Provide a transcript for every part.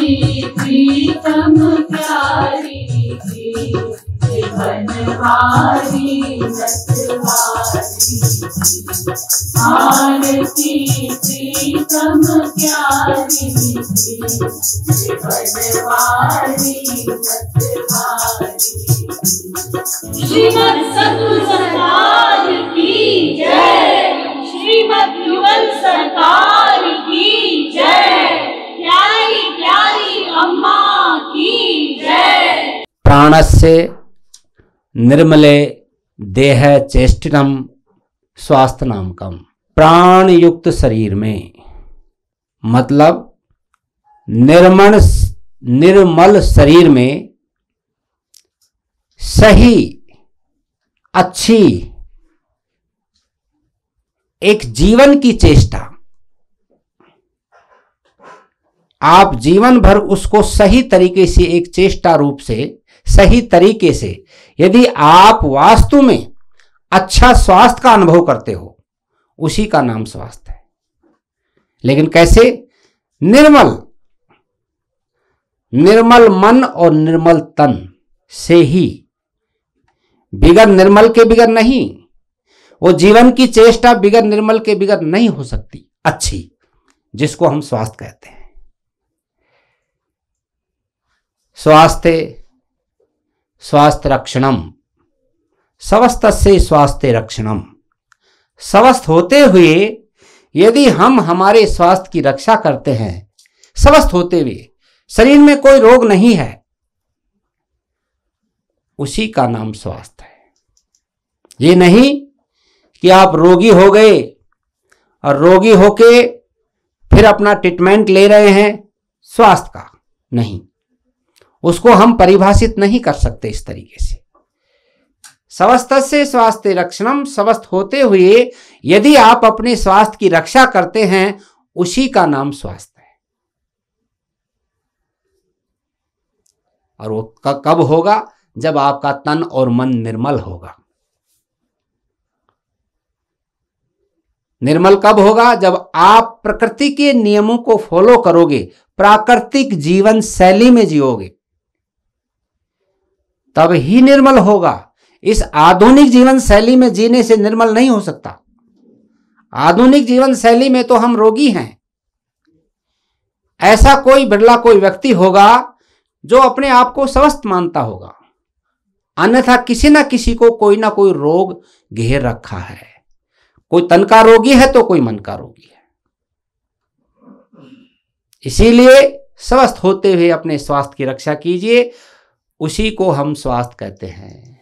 प्रीतम प्यारी की बनवारी नटवारी आरती प्रीतम प्यारी की बनवारी नटवारी। श्रीमद् सतगुरु सरकार की जय, श्रीमद् युगल सरकार की जय, प्यारी प्यारी अम्मा की जय। प्राणस्य निर्मले देह चेष्टिनम स्वास्थ्य नामकम। प्राण युक्त शरीर में मतलब निर्मल शरीर में सही अच्छी एक जीवन की चेष्टा, आप जीवन भर उसको सही तरीके से एक चेष्टा रूप से सही तरीके से यदि आप वास्तु में अच्छा स्वास्थ्य का अनुभव करते हो, उसी का नाम स्वास्थ्य है। लेकिन कैसे? निर्मल मन और निर्मल तन से ही, बिगर निर्मल के बिगर नहीं। वो जीवन की चेष्टा बिगर निर्मल के बिगर नहीं हो सकती अच्छी, जिसको हम स्वास्थ्य कहते हैं। स्वास्थ्य रक्षणम स्वस्थस्य स्वास्थ्य रक्षणम। स्वस्थ होते हुए यदि हम हमारे स्वास्थ्य की रक्षा करते हैं, स्वस्थ होते हुए शरीर में कोई रोग नहीं है, उसी का नाम स्वास्थ्य है। ये नहीं कि आप रोगी हो गए और रोगी होके फिर अपना ट्रीटमेंट ले रहे हैं स्वास्थ्य का, नहीं, उसको हम परिभाषित नहीं कर सकते इस तरीके से। स्वस्थस्य स्वास्थ्य रक्षणम, स्वस्थ होते हुए यदि आप अपने स्वास्थ्य की रक्षा करते हैं, उसी का नाम स्वास्थ्य है। और वो कब होगा? जब आपका तन और मन निर्मल होगा। निर्मल कब होगा? जब आप प्रकृति के नियमों को फॉलो करोगे, प्राकृतिक जीवन शैली में जियोगे, तब ही निर्मल होगा। इस आधुनिक जीवन शैली में जीने से निर्मल नहीं हो सकता। आधुनिक जीवन शैली में तो हम रोगी हैं। ऐसा कोई बिरला कोई व्यक्ति होगा जो अपने आप को स्वस्थ मानता होगा, अन्यथा किसी ना किसी को कोई ना कोई रोग घेर रखा है। कोई तन का रोगी है तो कोई मन का रोगी है। इसीलिए स्वस्थ होते हुए अपने स्वास्थ्य की रक्षा कीजिए, उसी को हम स्वास्थ्य कहते हैं।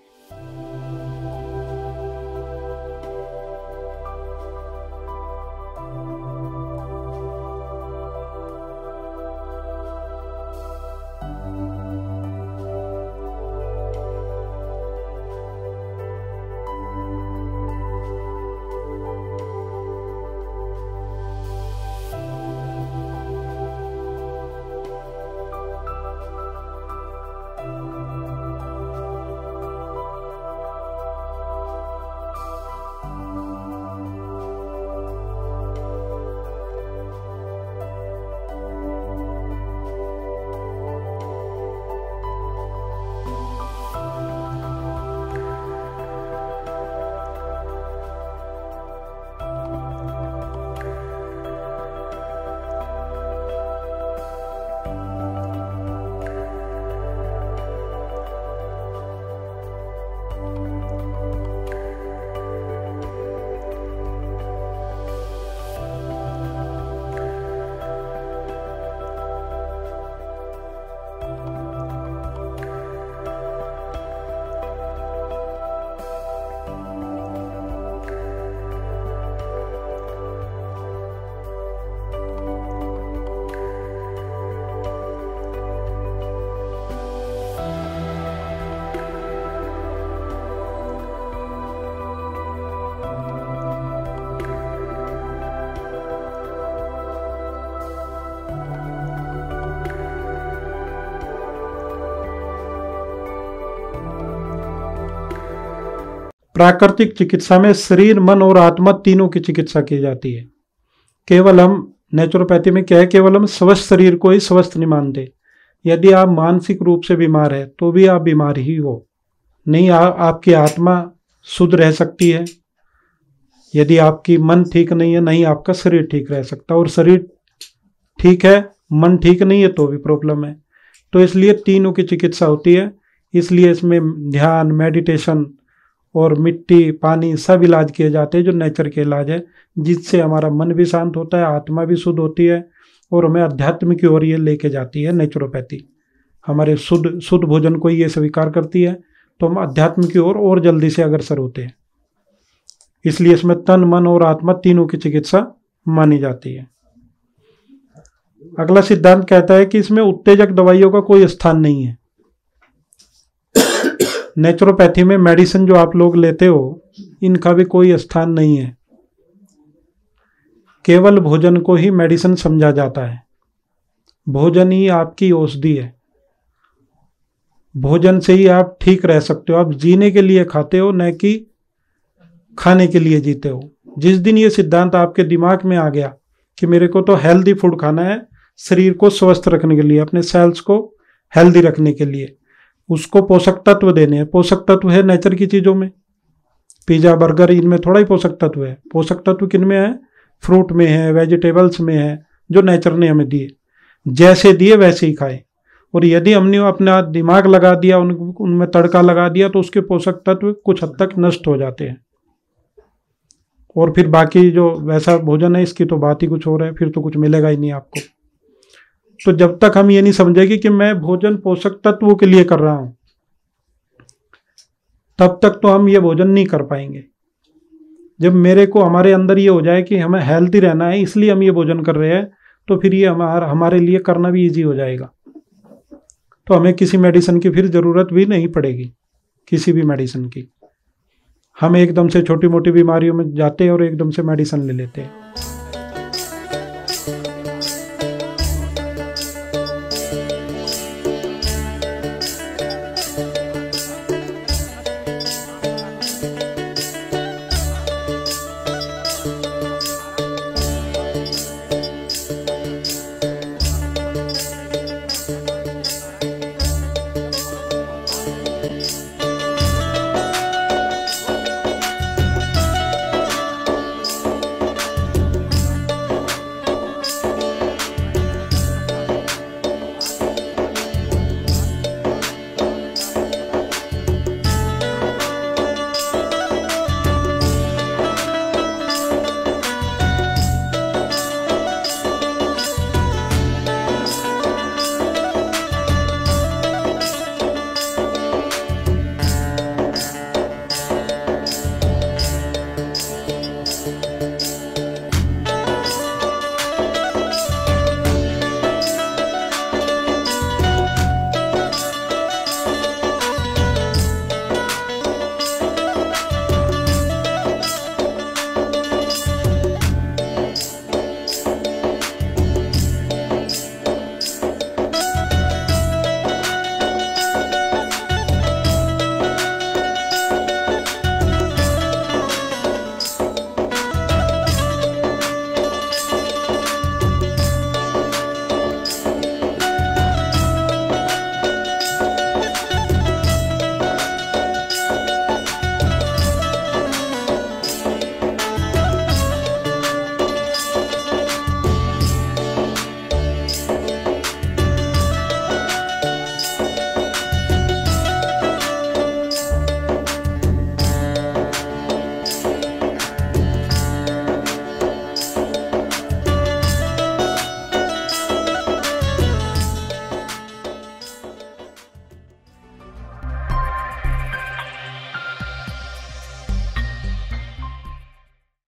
प्राकृतिक चिकित्सा में शरीर, मन और आत्मा तीनों की चिकित्सा की जाती है। केवल हम नेचुरोपैथी में क्या है, केवल हम स्वस्थ शरीर को ही स्वस्थ नहीं मानते। यदि आप मानसिक रूप से बीमार है तो भी आप बीमार ही हो। नहीं, आपकी आत्मा शुद्ध रह सकती है। यदि आपकी मन ठीक नहीं है, नहीं आपका शरीर ठीक रह सकता। और शरीर ठीक है, मन ठीक नहीं है तो भी प्रॉब्लम है। तो इसलिए तीनों की चिकित्सा होती है। इसलिए इसमें ध्यान, मेडिटेशन और मिट्टी, पानी सब इलाज किए जाते हैं जो नेचर के इलाज है, जिससे हमारा मन भी शांत होता है, आत्मा भी शुद्ध होती है और हमें अध्यात्म की ओर ये लेके जाती है। नेचुरोपैथी हमारे शुद्ध भोजन को ये स्वीकार करती है, तो हम अध्यात्म की ओर और जल्दी से अग्रसर होते हैं। इसलिए इसमें तन, मन और आत्मा तीनों की चिकित्सा मानी जाती है। अगला सिद्धांत कहता है कि इसमें उत्तेजक दवाइयों का कोई स्थान नहीं है। नेचुरोपैथी में मेडिसिन जो आप लोग लेते हो, इनका भी कोई स्थान नहीं है। केवल भोजन को ही मेडिसिन समझा जाता है। भोजन ही आपकी औषधि है। भोजन से ही आप ठीक रह सकते हो। आप जीने के लिए खाते हो, न कि खाने के लिए जीते हो। जिस दिन ये सिद्धांत आपके दिमाग में आ गया कि मेरे को तो हेल्दी फूड खाना है, शरीर को स्वस्थ रखने के लिए, अपने सेल्स को हेल्दी रखने के लिए, उसको पोषक तत्व देने हैं। पोषक तत्व है नेचर की चीज़ों में। पिज़्ज़ा, बर्गर, इनमें थोड़ा ही पोषक तत्व है। पोषक तत्व किन में है? फ्रूट में है, वेजिटेबल्स में है, जो नेचर ने हमें दिए। जैसे दिए वैसे ही खाए। और यदि हमने अपना दिमाग लगा दिया, उनमें तड़का लगा दिया, तो उसके पोषक तत्व कुछ हद तक नष्ट हो जाते हैं। और फिर बाकी जो वैसा भोजन है, इसकी तो बात ही कुछ हो रहा है, फिर तो कुछ मिलेगा ही नहीं आपको। तो जब तक हम ये नहीं समझेंगे कि मैं भोजन पोषक तत्वों के लिए कर रहा हूं, तब तक तो हम ये भोजन नहीं कर पाएंगे। जब हमारे अंदर ये हो जाए कि हमें हेल्दी रहना है, इसलिए हम ये भोजन कर रहे हैं, तो फिर ये हमारे लिए करना भी इजी हो जाएगा। तो हमें किसी मेडिसिन की फिर ज़रूरत भी नहीं पड़ेगी, किसी भी मेडिसिन की। हम एकदम से छोटी मोटी बीमारियों में जाते हैं और एकदम से मेडिसिन ले लेते हैं।